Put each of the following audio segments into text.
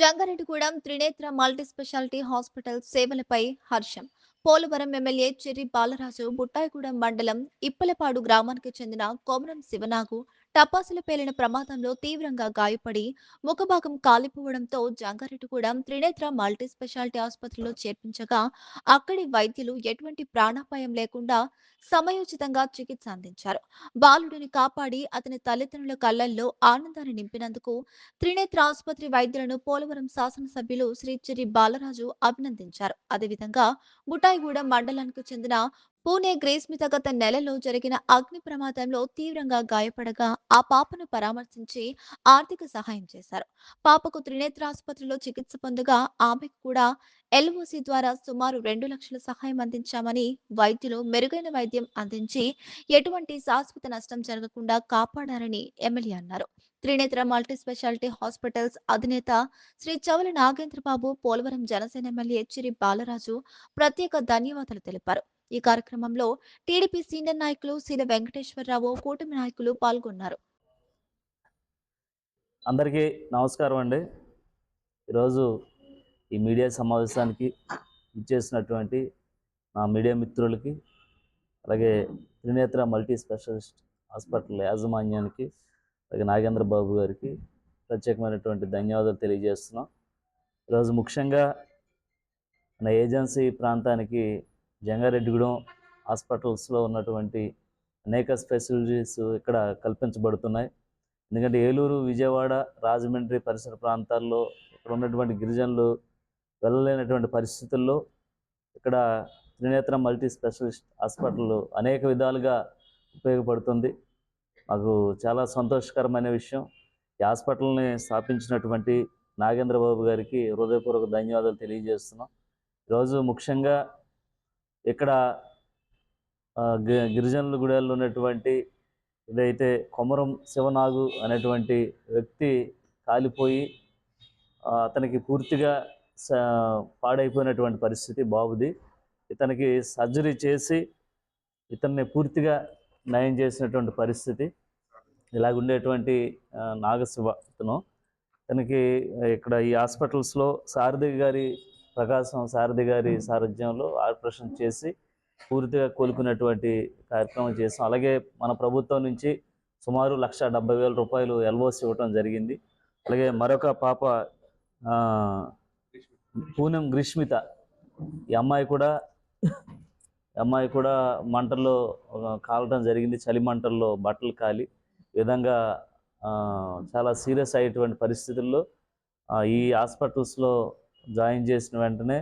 Jangareddygudem Trinetra multi speciality hospital సేవలపై హర్షం. Polavaram MLA cherry Balaraju Buttayagudem మండలం ఇప్పలపాడు గ్రామానికి చెందిన కొమరం శివనాగు టపాసులు పేలిన ప్రమాదంలో తీవ్రంగా గాయపడి ముఖభాగం కాలిపోవడంతో జంగారెడ్డిగూడెం త్రినేత్ర మల్టీ స్పెషాలిటీ ఆసుపత్రిలో చేర్పించగా అక్కడి వైద్యులు ఎటువంటి ప్రాణాపాయం లేకుండా సమయోచితంగా చికిత్స అందించారు. బాలుడిని కాపాడి అతని తల్లిదండ్రుల కళ్లల్లో ఆనందాన్ని నింపినందుకు త్రినేత్ర ఆసుపత్రి వైద్యులను పోలవరం శాసనసభ్యులు శ్రీ చిరి బాలరాజు అభినందించారు. అదేవిధంగా బుటాయిగూడెం మండలానికి చెందిన పూణే గ్రేస్మిత గత నెలలో జరిగిన అగ్ని ప్రమాదంలో తీవ్రంగా గాయపడగా ఆ పాపను పరామర్శించి ఆర్థిక సహాయం చేశారు. పాపకు త్రినేత్ర ఆసుపత్రిలో చికిత్స పొందగా ఆమెకు కూడా ఎల్ఓసి ద్వారా సుమారు 2 లక్షల సహాయం అందించామని వైద్యులు మెరుగైన వైద్యం అందించి ఎటువంటి శాశ్వత నష్టం జరగకుండా కాపాడారని ఎమ్మెల్యే అన్నారు. త్రినేత్ర మల్టీ స్పెషాలిటీ హాస్పిటల్స్ అధినేత శ్రీ చవల నాగేంద్రబాబు, పోలవరం జనసేన ఎమ్మెల్యే చిరి బాలరాజు ప్రత్యేక ధన్యవాదాలు తెలిపారు. ఈ కార్యక్రమంలో టీడీపీ సీనియర్ నాయకులు సీల వెంకటేశ్వరరావు, కూటమి నాయకులు పాల్గొన్నారు. అందరికీ నమస్కారం అండి. ఈరోజు ఈ మీడియా సమావేశానికి ఇచ్చేసినటువంటి నా మీడియా మిత్రులకి, అలాగే త్రినేత్ర మల్టీ స్పెషలిస్ట్ హాస్పిటల్ యాజమాన్యానికి, అలాగే నాగేంద్ర బాబు గారికి ప్రత్యేకమైనటువంటి ధన్యవాదాలు తెలియజేస్తున్నాం. ఈరోజు ముఖ్యంగా మన ఏజెన్సీ ప్రాంతానికి జంగారెడ్డిగూడెం హాస్పిటల్స్లో ఉన్నటువంటి అనేక ఫెసిలిటీస్ ఇక్కడ కల్పించబడుతున్నాయి. ఎందుకంటే ఏలూరు, విజయవాడ, రాజమండ్రి పరిసర ప్రాంతాల్లో ఇక్కడ ఉన్నటువంటి గిరిజనులు వెళ్ళలేనటువంటి పరిస్థితుల్లో ఇక్కడ త్రినేత్ర మల్టీ స్పెషలిస్ట్ హాస్పిటల్ అనేక విధాలుగా ఉపయోగపడుతుంది. మాకు చాలా సంతోషకరమైన విషయం. ఈ హాస్పిటల్ని స్థాపించినటువంటి నాగేంద్ర బాబు గారికి హృదయపూర్వక ధన్యవాదాలు తెలియజేస్తున్నాం. ఈరోజు ముఖ్యంగా ఇక్కడ గిరిజనుల గుడిలో ఉన్నటువంటి ఏదైతే కొమరం శివనాగు అనేటువంటి వ్యక్తి కాలిపోయి అతనికి పూర్తిగా పాడైపోయినటువంటి పరిస్థితి బాబుది. ఇతనికి సర్జరీ చేసి ఇతన్ని పూర్తిగా నయం చేసినటువంటి పరిస్థితి. ఇలాగుండేటువంటి నాగశివ ఇతనికి ఇక్కడ ఈ హాస్పిటల్స్లో ప్రకాశం సారథి గారి సారథ్యంలో ఆపరేషన్ చేసి పూర్తిగా కోలుకునేటువంటి కార్యక్రమం చేసాం. అలాగే మన ప్రభుత్వం నుంచి సుమారు 1,70,000 రూపాయలు ఎల్ఓసి ఇవ్వటం జరిగింది. అలాగే మరొక పాప పూనం గ్రీష్మిత, ఈ అమ్మాయి కూడా మంటల్లో కాలటం జరిగింది. చలి మంటల్లో బట్టలు కాలి ఈ విధంగా చాలా సీరియస్ అయ్యేటువంటి పరిస్థితుల్లో ఈ హాస్పిటల్స్లో జాయిన్ చేసిన వెంటనే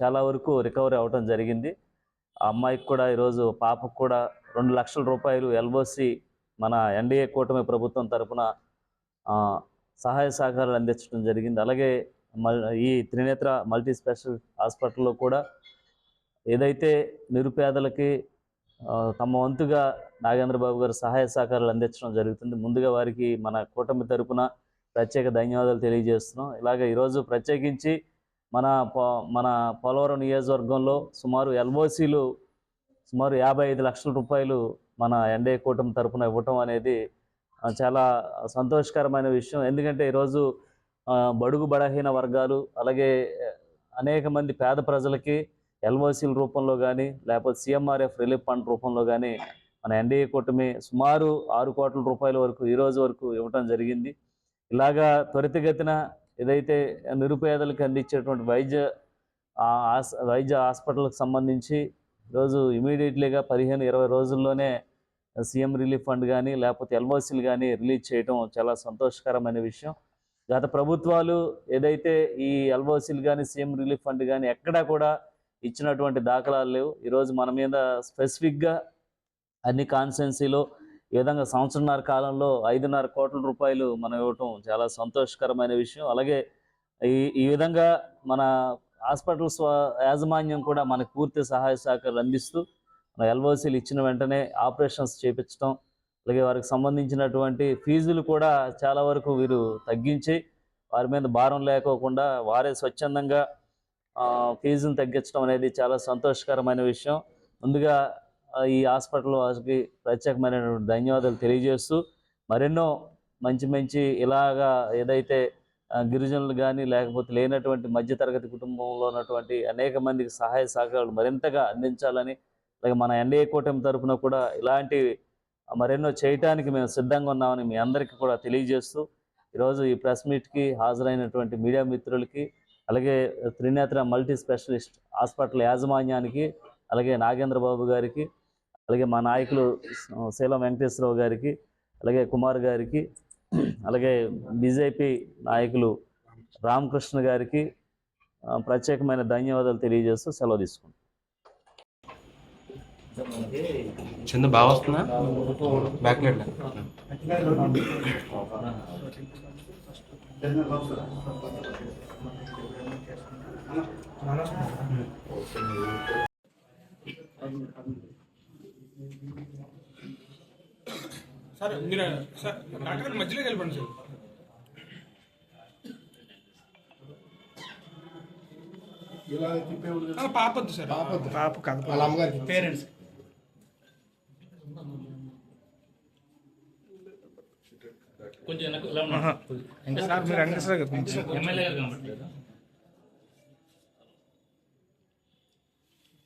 చాలా వరకు రికవరీ అవ్వటం జరిగింది. ఆ అమ్మాయికి కూడా ఈరోజు పాపకు కూడా 2 లక్షల రూపాయలు ఎల్ఓసి మన ఎన్డీఏ కూటమి ప్రభుత్వం తరఫున సహాయ సహకారాలు అందించడం జరిగింది. అలాగే ఈ త్రినేత్ర మల్టీ స్పెషల్ హాస్పిటల్లో కూడా ఏదైతే నిరుపేదలకి తమ వంతుగా నాగేంద్ర బాబు గారు సహాయ సహకారాలు అందించడం జరుగుతుంది. ముందుగా వారికి మన కూటమి తరపున ప్రత్యేక ధన్యవాదాలు తెలియజేస్తున్నాం. ఇలాగే ఈరోజు ప్రత్యేకించి మన పోలవరం నియోజకవర్గంలో సుమారు ఎల్ఓసీలు సుమారు 55 లక్షల రూపాయలు మన ఎన్డీఏ కూటమి తరపున ఇవ్వటం అనేది చాలా సంతోషకరమైన విషయం. ఎందుకంటే ఈరోజు బడుగు బలహీన వర్గాలు, అలాగే అనేక మంది పేద ప్రజలకి ఎల్ఓసీల రూపంలో కానీ లేకపోతే సిఎంఆర్ఎఫ్ రిలీఫ్ ఫండ్ రూపంలో కానీ మన ఎన్డీఏ కూటమి సుమారు 6 కోట్ల రూపాయల వరకు ఈరోజు వరకు ఇవ్వటం జరిగింది. ఇలాగా త్వరితగతిన ఏదైతే నిరుపేదలకు అందించేటువంటి వైద్య హాస్పిటల్కి సంబంధించి ఈరోజు ఇమీడియట్లీగా 15-20 రోజుల్లోనే సీఎం రిలీఫ్ ఫండ్ కానీ లేకపోతే ఎల్ఓసీలు కానీ రిలీజ్ చేయడం చాలా సంతోషకరమైన విషయం. గత ప్రభుత్వాలు ఏదైతే ఈ ఎల్ఓసీలు కానీ సీఎం రిలీఫ్ ఫండ్ కానీ ఎక్కడా కూడా ఇచ్చినటువంటి దాఖలాలు లేవు. ఈరోజు మన మీద స్పెసిఫిక్గా అన్ని కాన్స్టిట్యున్సీలో ఈ విధంగా సంవత్సరన్నర కాలంలో 5.5 కోట్ల రూపాయలు మనం ఇవ్వటం చాలా సంతోషకరమైన విషయం. అలాగే ఈ విధంగా మన హాస్పిటల్స్ యాజమాన్యం కూడా మనకు పూర్తి సహాయ సహకారాలు అందిస్తూ మన ఎల్ఓసీలు ఇచ్చిన వెంటనే ఆపరేషన్స్ చేయించడం, అలాగే వారికి సంబంధించినటువంటి ఫీజులు కూడా చాలా వరకు వీరు తగ్గించి వారి మీద భారం లేకోకుండా వారే స్వచ్ఛందంగా ఫీజును తగ్గించడం అనేది చాలా సంతోషకరమైన విషయం. ముందుగా ఈ హాస్పిటల్ వారికి ప్రత్యేకమైనటువంటి ధన్యవాదాలు తెలియజేస్తూ మరెన్నో మంచి ఇలాగా ఏదైతే గిరిజనులు కానీ లేకపోతే లేనటువంటి మధ్యతరగతి కుటుంబంలో ఉన్నటువంటి అనేక మందికి సహాయ సహకారాలు మరింతగా అందించాలని, అలాగే మన ఎన్డీఏ కూటమి తరపున కూడా ఇలాంటి మరెన్నో చేయటానికి మేము సిద్ధంగా ఉన్నామని మీ అందరికీ కూడా తెలియజేస్తూ, ఈరోజు ఈ ప్రెస్ మీట్కి హాజరైనటువంటి మీడియా మిత్రులకి, అలాగే త్రినేత్ర మల్టీ స్పెషలిస్ట్ హాస్పిటల్ యాజమాన్యానికి, అలాగే నాగేంద్ర బాబు గారికి, అలాగే మా నాయకులు శీలం వెంకటేశ్వరరావు గారికి, అలాగే కుమార్ గారికి, అలాగే బీజేపీ నాయకులు రామకృష్ణ గారికి ప్రత్యేకమైన ధన్యవాదాలు తెలియజేస్తూ సెలవు తీసుకుంటాం. చందు బాగా వస్తుందా బ్యాక్లైట్ సార్ మీరు సార్ డాక్టర్ గారి మధ్యలోకి వెళ్ళిపోండి సార్. ఇలా తిప్పేవాళ్ళు పాపొద్దు సార్, పాప కాదు వాళ్ళ అమ్మగారికి పేరెంట్స్ కొంచెం సార్ మీరు వెంకటేశ్వర గారు కొంచెం ఎమ్మెల్యే గారు కనబట్టలేదు.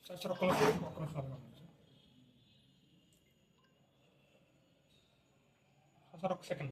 సార్ సార్ ఒక్క నిమిషం సార్, ఒక్క సెకండ్.